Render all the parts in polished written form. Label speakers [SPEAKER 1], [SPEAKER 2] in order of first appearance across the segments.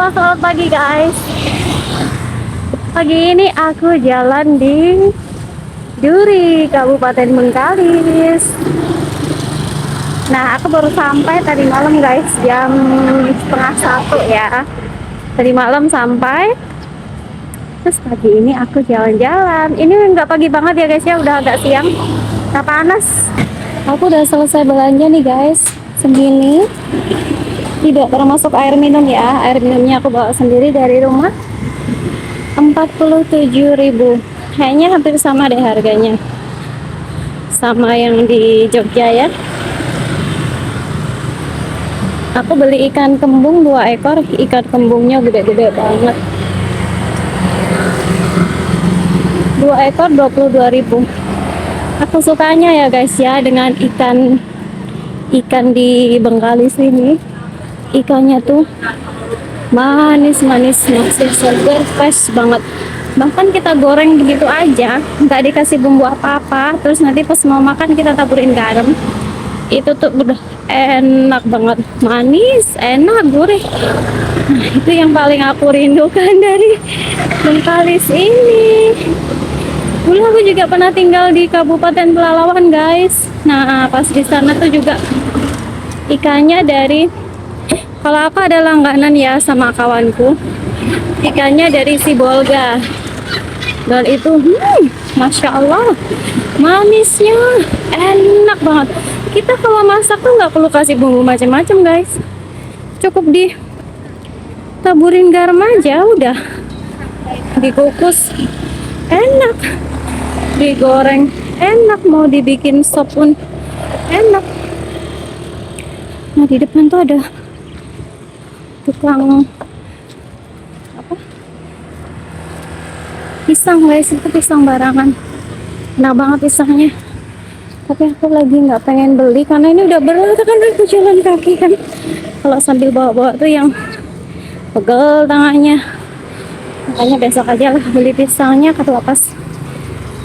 [SPEAKER 1] selamat pagi guys. Pagi ini aku jalan di Duri, Kabupaten Bengkalis. Nah, aku baru sampai tadi malam guys, jam setengah satu ya. Tadi malam sampai. Terus pagi ini aku jalan-jalan. Ini nggak pagi banget ya guys ya, udah agak siang. Nah, panas. Aku udah selesai belanja nih guys, segini. Tidak termasuk air minum ya. Air minumnya aku bawa sendiri dari rumah. 47.000. Kayaknya hampir sama deh harganya. Sama yang di Jogja ya. Aku beli ikan kembung 2 ekor. Ikan kembungnya gede-gede banget. 2 ekor 22.000. Aku sukanya ya guys ya dengan ikan di Bengkalis ini. Ikannya tuh manis-manis, masih segar, fresh banget. Bahkan kita goreng begitu aja, nggak dikasih bumbu apa-apa, terus nanti pas mau makan kita taburin garam. Itu tuh udah enak banget, manis, enak, gurih. Nah, itu yang paling aku rindukan dari Bengkalis ini. Dulu aku juga pernah tinggal di Kabupaten Pelalawan guys. Nah, pas di sana tuh juga ikannya dari, kalau aku ada langganan ya sama kawanku, ikannya dari Sibolga. Dan itu Masya Allah, manisnya enak banget. Kita kalau masak tuh nggak perlu kasih bumbu macam-macam guys, cukup ditaburin garam aja udah. Dikukus enak, digoreng enak, mau dibikin sop pun enak. Nah, di depan tuh ada tukang apa, pisang guys. Itu pisang barangan, enak banget pisangnya. Tapi aku lagi nggak pengen beli karena ini udah berat kan, aku jalan kaki kan. Kalau sambil bawa-bawa tuh yang pegel tangannya. Makanya besok aja lah beli pisangnya, kalau pas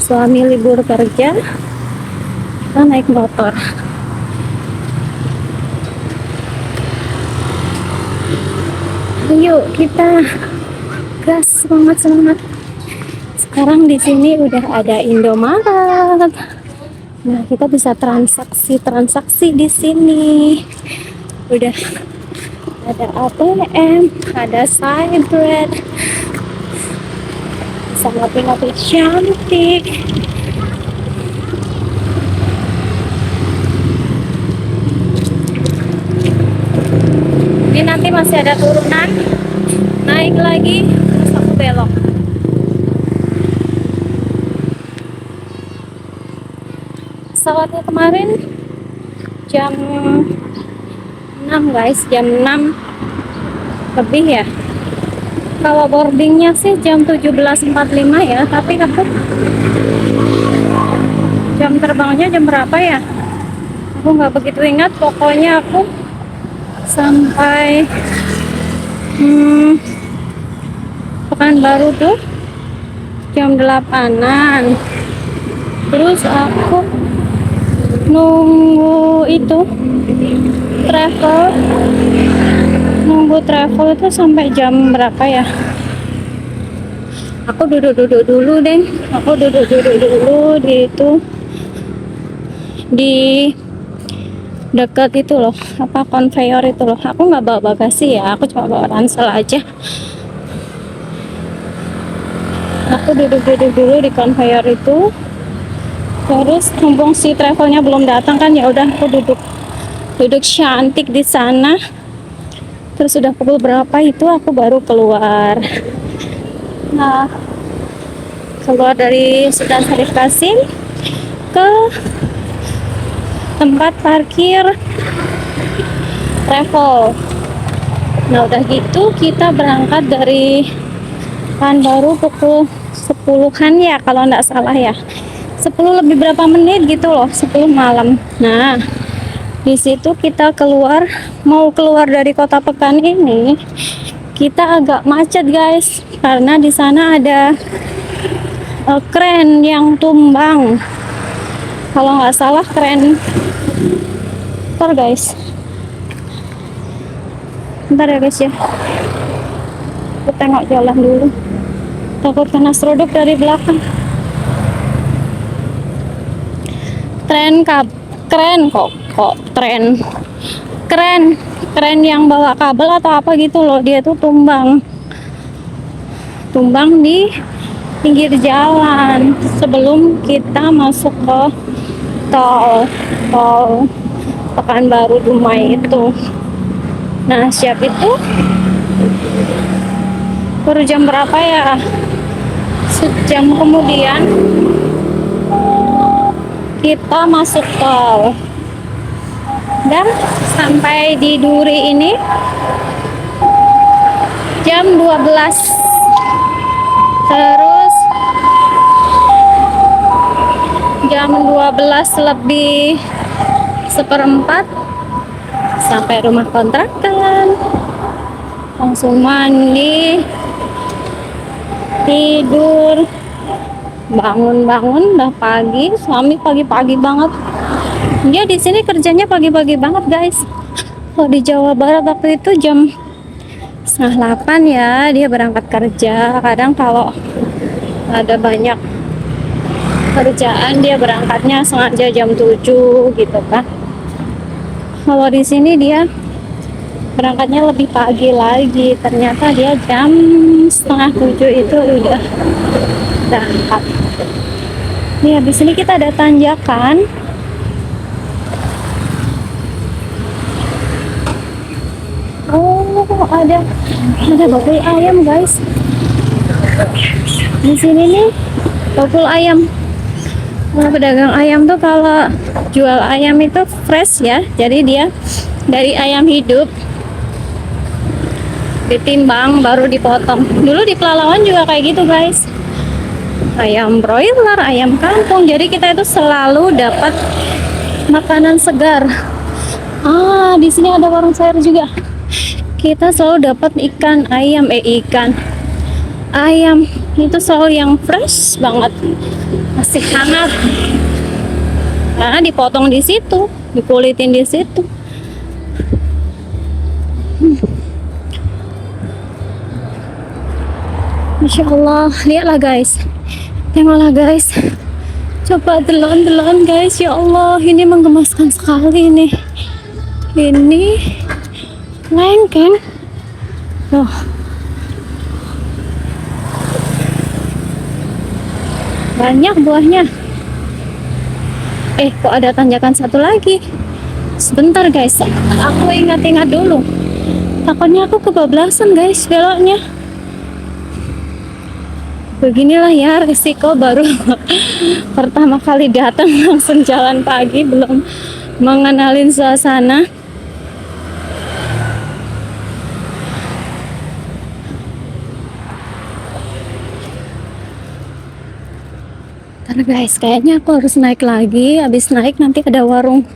[SPEAKER 1] suami libur kerja kita naik motor. Yuk kita gas, semangat. Sekarang di sini udah ada Indomaret. Nah, kita bisa transaksi di sini. Udah ada ATM, ada Cybread, bisa ngopi-ngopi cantik. Ini nanti masih ada turunan, naik lagi, terus aku belok. Pesawatnya kemarin jam 6 guys, jam 6 lebih ya. Kalau boardingnya sih jam 17.45 ya, tapi aku jam terbangnya jam berapa ya, aku nggak begitu ingat. Pokoknya aku sampai Pekanbaru tuh jam 8-an. Terus aku nunggu travel itu sampai jam berapa ya. Aku duduk dulu deh. Aku duduk dulu di dekat itu loh, apa, konveyor itu loh. Aku nggak bawa bagasi ya, aku cuma bawa ransel aja. Aku duduk dulu di konveyor itu. Terus mumpung si travelnya belum datang kan, ya udah aku duduk cantik di sana. Terus sudah pukul berapa itu aku baru keluar. Nah, keluar dari Sultan Syarif Kasim ke tempat parkir travel. Nah, udah gitu kita berangkat dari Pekanbaru pukul 10-an ya kalau nggak salah ya. 10 lebih berapa menit gitu loh, 10 malam. Nah, di situ kita mau keluar dari kota Pekan ini, kita agak macet guys, karena di sana ada kren yang tumbang. Kalau nggak salah kren guys. Bentar ya guys ya. Aku tengok jalan dulu. Takut kena seruduk dari belakang. Keren kok tren. Keren yang bawa kabel atau apa gitu loh. Dia tuh tumbang di pinggir jalan sebelum kita masuk ke tol Pekanbaru Dumai itu. Nah, siap itu baru jam berapa ya? Sejam kemudian kita masuk tol dan sampai di Duri ini jam 12. Terus jam 12 lebih seperempat sampai rumah kontrakan, langsung mandi, tidur, bangun udah pagi. Suami pagi-pagi banget, dia di sini kerjanya pagi-pagi banget guys. Kalau di Jawa Barat waktu itu jam 7:30 ya dia berangkat kerja. Kadang kalau ada banyak kerjaan dia berangkatnya sengaja jam 7 gitu kan. Kalau di sini dia berangkatnya lebih pagi lagi. Ternyata dia jam 6:30 itu udah berangkat. Nih habis ini kita ada tanjakan. Oh, ada bakul ayam guys. Di sini nih bakul ayam. Nah, pedagang ayam tuh kalau jual ayam itu fresh ya. Jadi dia dari ayam hidup ditimbang baru dipotong. Dulu di Pelalawan juga kayak gitu guys. Ayam broiler, ayam kampung. Jadi kita itu selalu dapat makanan segar. Ah, di sini ada warung sayur juga. Kita selalu dapat ayam itu selalu yang fresh banget, masih hangat karena dipotong di situ, dikulitin di situ. Masya Allah, lihatlah guys, tengoklah guys, coba telan guys. Ya Allah, ini menggemaskan sekali nih. Ini lengkeng tuh. Banyak buahnya. Kok ada tanjakan satu lagi? Sebentar guys, aku ingat-ingat dulu. Takutnya aku kebablasan guys beloknya. Beginilah ya risiko baru pertama kali datang langsung jalan pagi, belum mengenalin suasana. Ntar guys, kayaknya aku harus naik lagi. Habis naik nanti ada warung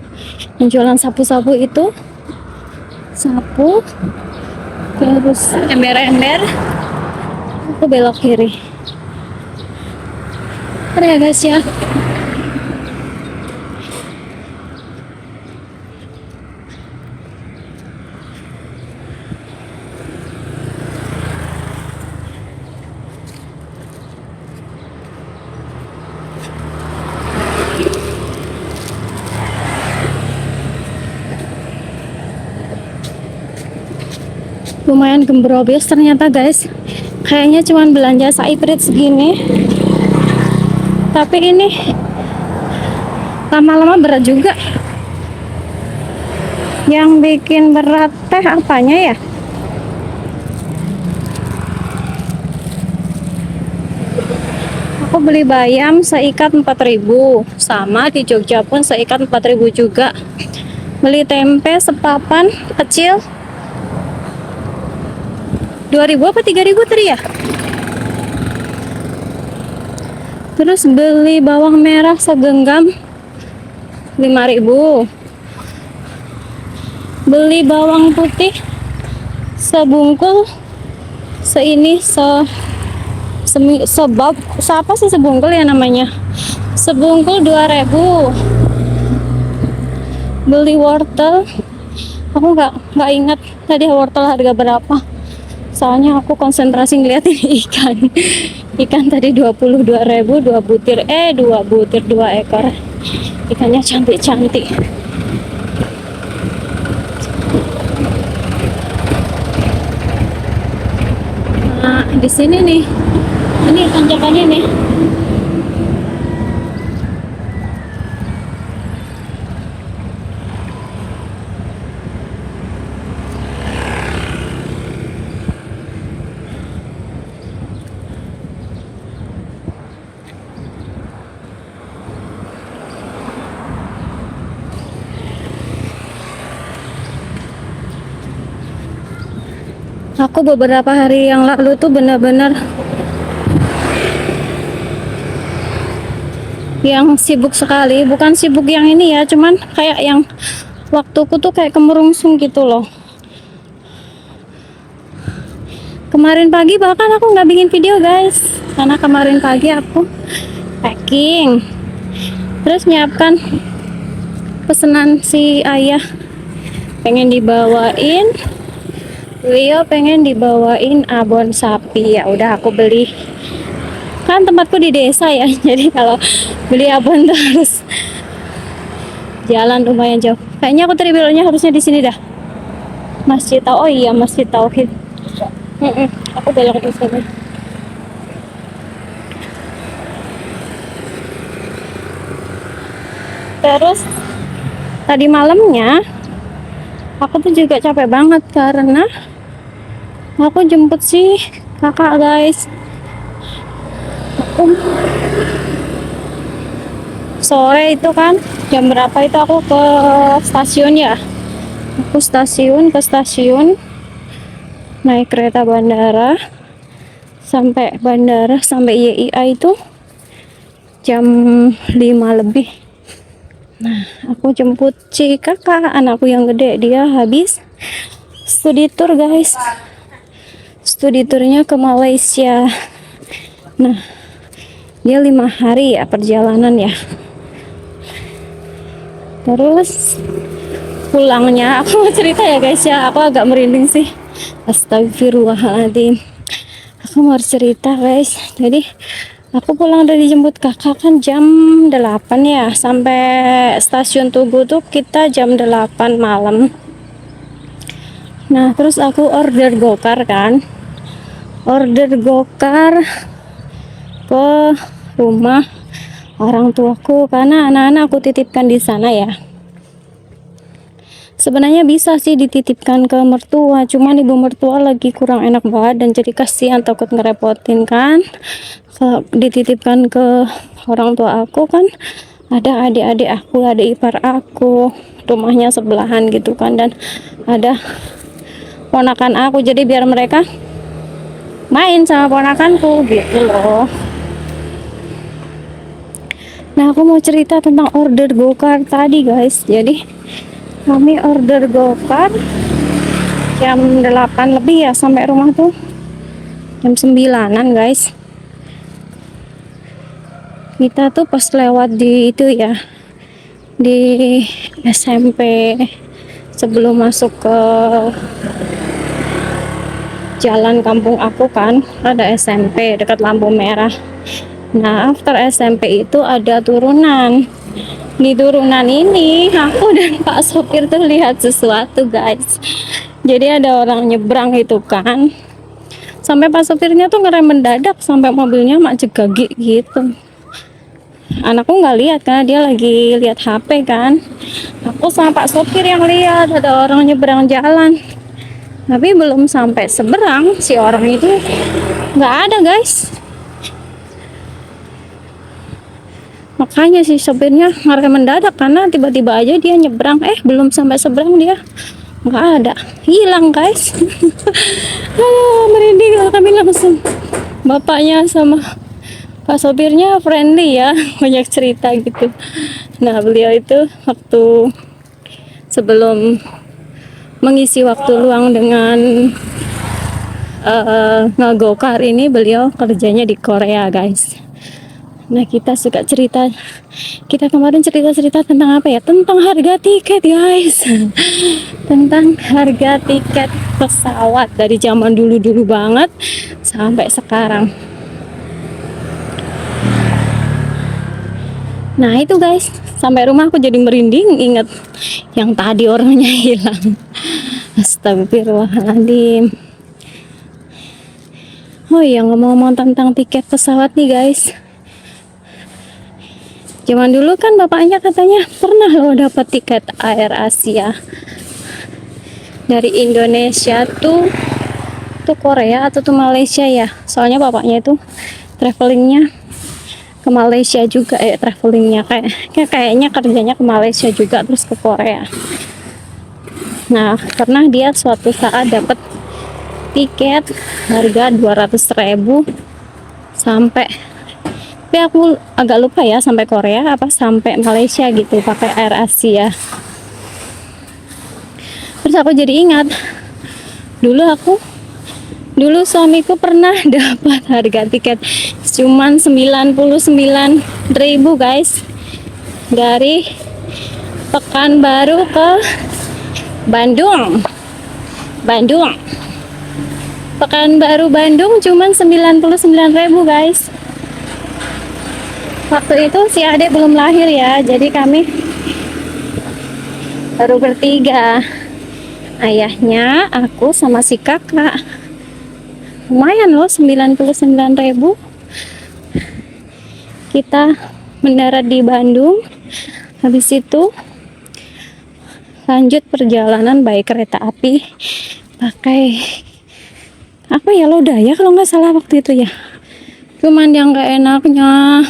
[SPEAKER 1] yang jualan sapu-sapu itu. Sapu. Terus ember-ember. Aku belok kiri. Ntar ya guys ya. Lumayan gembrobis ternyata guys. Kayaknya cuman belanja saiprit segini, tapi ini lama-lama berat juga. Yang bikin berat teh apanya ya? Aku beli bayam seikat 4.000, sama di Jogja pun seikat 4.000 juga. Beli tempe sepapan kecil 2.000 apa 3.000 tadi ya? Terus beli bawang merah segenggam 5.000. Beli bawang putih sebungkul siapa sih sebungkul ya namanya? Sebungkul 2.000. Beli wortel, aku nggak ingat tadi wortel harga berapa. Soalnya aku konsentrasi ngeliatin ikan. Ikan tadi 22.000, 2 butir 2 ekor. Ikannya cantik-cantik. Nah, di sini nih. Ini tanjakannya nih. Aku beberapa hari yang lalu tuh benar-benar yang sibuk sekali. Bukan sibuk yang ini ya, cuman kayak yang waktuku tuh kayak kemerungsung gitu loh. Kemarin pagi bahkan aku nggak bikin video guys, karena kemarin pagi aku packing, terus nyiapkan pesanan si ayah, pengen dibawain, beliau pengen dibawain abon sapi. Ya udah aku beli, kan tempatku di desa ya, jadi kalau beli abon tuh harus jalan lumayan jauh. Kayaknya aku terbilangnya harusnya di sini dah, Masjid Tauhid. Oh iya, Masjid Tauhid. Aku belok ke sini. Terus tadi malamnya aku tuh juga capek banget karena aku jemput si kakak guys. Aku sore itu kan jam berapa itu aku ke stasiun ya. Aku ke stasiun naik kereta bandara sampai YIA itu jam 5 lebih. Nah, aku jemput si kakak, anakku yang gede, dia habis studi tour guys. Studi tournya ke Malaysia. Nah, dia 5 hari ya perjalanan ya. Terus pulangnya, aku mau cerita ya guys ya, aku agak merinding sih. Astagfirullahaladzim. Aku mau cerita guys. Jadi aku pulang dari jemput kakak kan jam 8 ya, sampai stasiun Tugu tuh kita jam 8 malam. Nah, terus aku order gokar kan. Order gokar ke rumah orang tuaku karena anak-anak aku titipkan di sana ya. Sebenarnya bisa sih dititipkan ke mertua, cuman ibu mertua lagi kurang enak badan, jadi kasihan, takut ngerepotin kan. Kalau dititipkan ke orang tua aku kan ada adik-adik aku, ada ipar aku, rumahnya sebelahan gitu kan, dan ada ponakan aku, jadi biar mereka main sama ponakanku gitu loh. Nah, aku mau cerita tentang order gokar tadi guys. Jadi kami order gokar jam 8 lebih ya, sampai rumah tuh jam 9-an guys. Kita tuh pas lewat di itu ya, di SMP sebelum masuk ke jalan kampung aku kan ada SMP dekat lampu merah. Nah, after SMP itu ada turunan. Di turunan ini aku dan Pak sopir tuh lihat sesuatu guys. Jadi ada orang nyebrang itu kan, sampai Pak sopirnya tuh ngerem mendadak sampai mobilnya mak jegagi gitu. Anakku nggak lihat karena dia lagi lihat HP kan. Aku sama Pak sopir yang lihat ada orang nyebrang jalan, tapi belum sampai seberang si orang itu nggak ada guys. Makanya si sopirnya ngerem mendadak karena tiba-tiba aja dia nyebrang, belum sampai seberang dia nggak ada, hilang guys. Merinding lah kami langsung. Bapaknya sama Pak sopirnya friendly ya, banyak cerita gitu. Nah, beliau itu waktu sebelum mengisi waktu luang dengan ngegokar ini, beliau kerjanya di Korea guys. Nah, kita kemarin cerita-cerita tentang apa ya? Tentang harga tiket, guys. Tentang harga tiket pesawat dari zaman dulu-dulu banget sampai sekarang. Nah, itu guys, sampai rumah aku jadi merinding inget yang tadi orangnya hilang. Astagfirullahaladzim. Oh iya, ngomong-ngomong tentang tiket pesawat nih guys. Zaman dulu kan bapaknya katanya pernah loh dapat tiket Air Asia dari Indonesia tuh Korea atau tuh Malaysia ya. Soalnya bapaknya itu travelingnya ke Malaysia juga, travelingnya kayaknya kerjanya ke Malaysia juga terus ke Korea. Nah, pernah dia suatu saat dapat tiket harga 200.000 sampai, tapi aku agak lupa ya sampai Korea apa sampai Malaysia gitu pakai Air Asia. Terus aku jadi ingat dulu suamiku pernah dapat harga tiket cuman 99.000 guys, dari Pekanbaru ke Bandung. Pekanbaru Bandung cuman 99.000 guys. Waktu itu si adek belum lahir ya, jadi kami baru bertiga, ayahnya, aku sama si kakak. Lumayan loh 99.000. Kita mendarat di Bandung, habis itu lanjut perjalanan baik kereta api pakai apa ya, Lodaya kalau nggak salah waktu itu ya. Cuman yang nggak enaknya,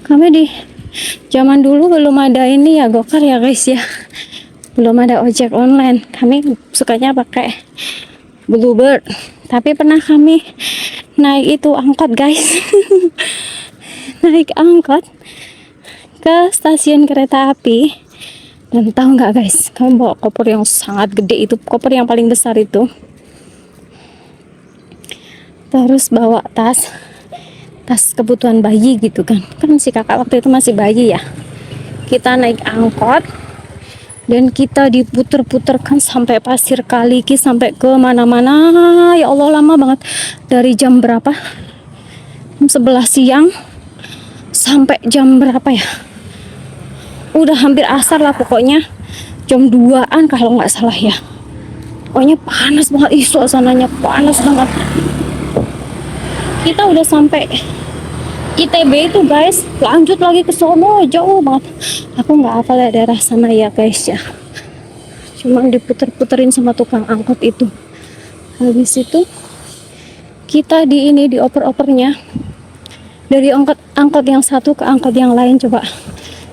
[SPEAKER 1] kami di zaman dulu belum ada ini ya, Gokar ya guys ya, belum ada ojek online. Kami sukanya pakai Bluebird, tapi pernah kami naik itu angkot guys. Naik angkot ke stasiun kereta api, dan tahu nggak guys, kamu bawa koper yang sangat gede, itu koper yang paling besar itu, terus bawa tas kebutuhan bayi gitu kan si kakak waktu itu masih bayi ya. Kita naik angkot dan kita diputer-puterkan sampai Pasir Kaliki, sampai ke mana-mana. Ya Allah, lama banget. Dari jam berapa, jam 11 siang sampai jam berapa ya, udah hampir asar lah pokoknya, jam 2-an kalau nggak salah ya. Pokoknya panas banget, suasananya panas banget. Kita udah sampai ITB itu guys, lanjut lagi ke sono, jauh banget. Aku nggak hafal ya daerah sana ya guys ya, cuma diputer-puterin sama tukang angkot itu. Habis itu kita dioper-opernya dari angkot yang satu ke angkot yang lain. Coba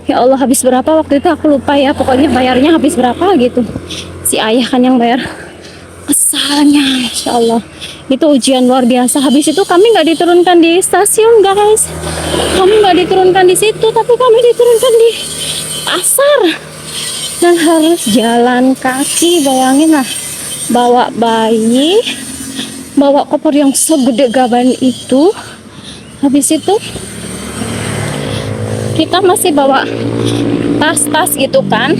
[SPEAKER 1] ya Allah, habis berapa waktu itu aku lupa ya, pokoknya bayarnya habis berapa gitu. Si ayah kan yang bayar, asalnya Insya Allah itu ujian luar biasa. Habis itu kami nggak diturunkan di stasiun guys, kami nggak diturunkan di situ, tapi kami diturunkan di pasar dan harus jalan kaki. Bayangin lah, bawa bayi, bawa koper yang segede gaban itu. Habis itu kita masih bawa tas-tas gitu kan,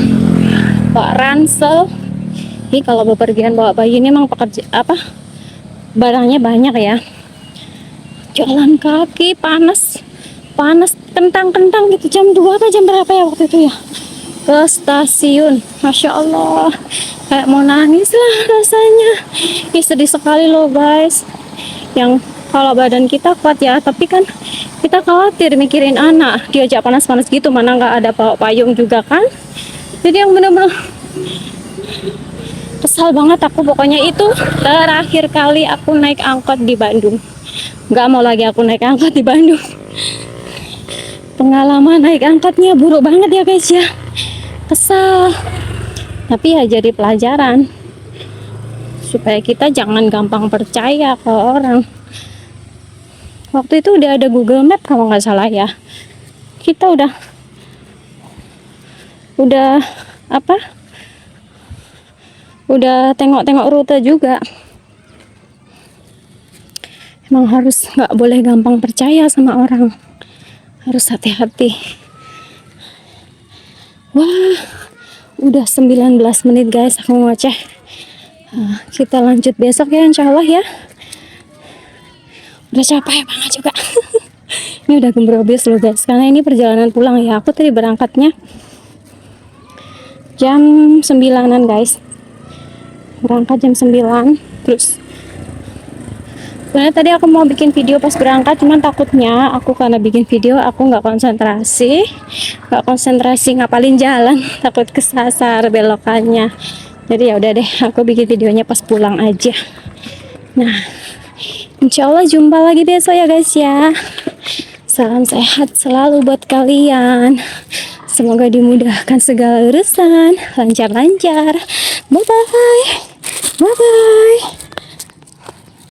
[SPEAKER 1] bawa ransel. Ini kalau bepergian bawa bayi ini memang barangnya banyak ya. Jalan kaki panas kentang gitu, jam 2 atau jam berapa ya waktu itu ya, ke stasiun. Masya Allah, kayak mau nangis lah rasanya. Ini sedih sekali loh guys. Yang kalau badan kita kuat ya, tapi kan kita khawatir mikirin anak, diajak panas-panas gitu, mana nggak ada bawa payung juga kan. Jadi yang bener-bener kesal banget aku. Pokoknya itu terakhir kali aku naik angkot di Bandung. Nggak mau lagi aku naik angkot di Bandung. Pengalaman naik angkotnya buruk banget ya guys ya, kesal. Tapi ya jadi pelajaran supaya kita jangan gampang percaya ke orang. Waktu itu udah ada Google Map kalau nggak salah ya. Kita udah tengok-tengok rute juga. Emang harus nggak boleh gampang percaya sama orang, harus hati-hati. Wah, udah 19 menit guys aku ngoceh. Kita lanjut besok ya insya Allah ya. Udah capek banget juga. Ini udah gembrobis loh guys, karena ini perjalanan pulang ya. Aku tadi berangkatnya jam 9-an guys, berangkat jam 9. Terus sebenarnya tadi aku mau bikin video pas berangkat, cuman takutnya aku karena bikin video aku nggak konsentrasi ngapalin jalan, takut kesasar belokannya. Jadi ya udah deh, aku bikin videonya pas pulang aja. Nah, insya Allah jumpa lagi besok ya guys ya. Salam sehat selalu buat kalian. Semoga dimudahkan segala urusan, lancar-lancar. Bye bye. Bye bye.